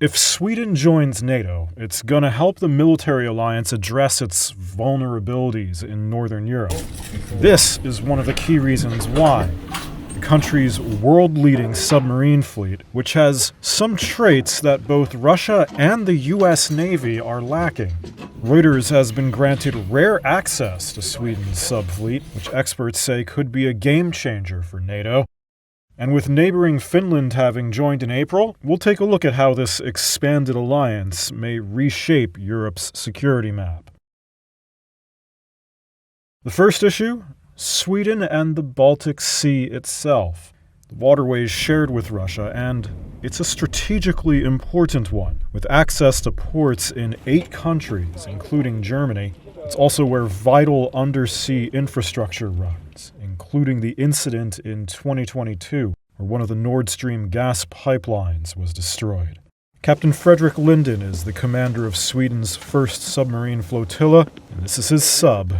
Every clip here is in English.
If Sweden joins NATO, it's going to help the military alliance address its vulnerabilities in Northern Europe. This is one of the key reasons why. The country's world-leading submarine fleet, which has some traits that both Russia and the US Navy are lacking. Reuters has been granted rare access to Sweden's subfleet, which experts say could be a game-changer for NATO. And with neighboring Finland having joined in April, we'll take a look at how this expanded alliance may reshape Europe's security map. The first issue? Sweden and the Baltic Sea itself. The waterway is shared with Russia, and it's a strategically important one, with access to ports in 8 countries, including Germany. It's also where vital undersea infrastructure runs, including the incident in 2022, where one of the Nord Stream gas pipelines was destroyed. Captain Fredrik Linden is the commander of Sweden's first submarine flotilla, and this is his sub,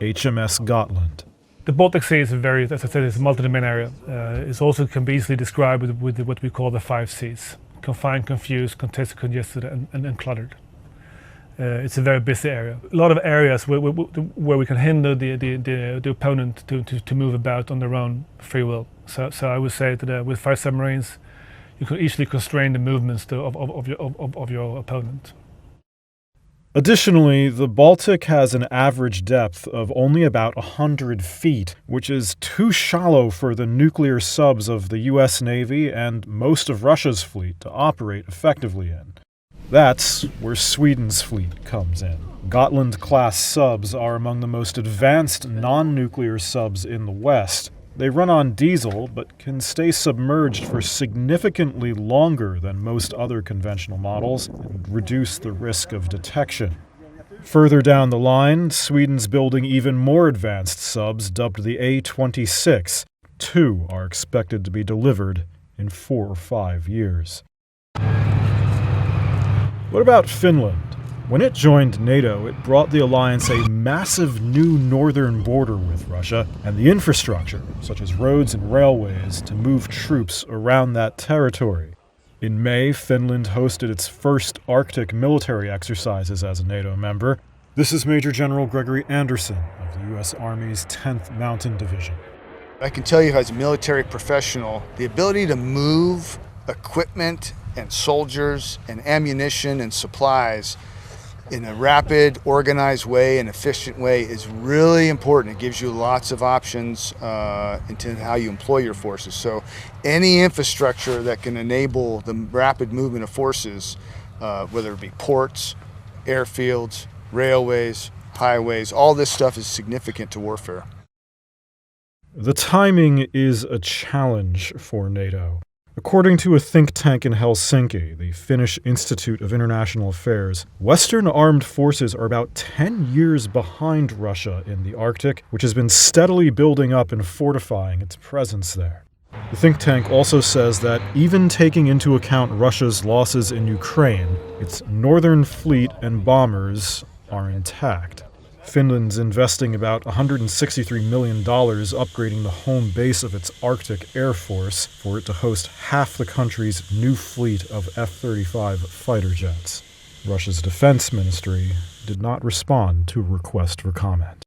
HMS Gotland. The Baltic Sea is as I said, it's a multi-domain area. It also can be easily described with what we call the 5 Cs: confined, confused, contested, congested, and cluttered. It's a very busy area. A lot of areas where we can hinder the opponent to move about on their own free will. So I would say that with 5 submarines, you can easily constrain the movements of your opponent. Additionally, the Baltic has an average depth of only about 100 feet, which is too shallow for the nuclear subs of the US Navy and most of Russia's fleet to operate effectively in. That's where Sweden's fleet comes in. Gotland-class subs are among the most advanced non-nuclear subs in the West. They run on diesel, but can stay submerged for significantly longer than most other conventional models and reduce the risk of detection. Further down the line, Sweden's building even more advanced subs dubbed the A-26. 2 are expected to be delivered in 4 or 5 years. What about Finland? When it joined NATO, it brought the alliance a massive new northern border with Russia and the infrastructure, such as roads and railways, to move troops around that territory. In May, Finland hosted its first Arctic military exercises as a NATO member. This is Major General Gregory Anderson of the U.S. Army's 10th Mountain Division. I can tell you as a military professional, the ability to move equipment and soldiers and ammunition and supplies in a rapid, organized way and efficient way is really important. It gives you lots of options into how you employ your forces. So any infrastructure that can enable the rapid movement of forces, whether it be ports, airfields, railways, highways, all this stuff is significant to warfare. The timing is a challenge for NATO. According to a think tank in Helsinki, the Finnish Institute of International Affairs, Western armed forces are about 10 years behind Russia in the Arctic, which has been steadily building up and fortifying its presence there. The think tank also says that even taking into account Russia's losses in Ukraine, its northern fleet and bombers are intact. Finland's investing about $163 million upgrading the home base of its Arctic Air Force for it to host half the country's new fleet of F-35 fighter jets. Russia's defense ministry did not respond to a request for comment.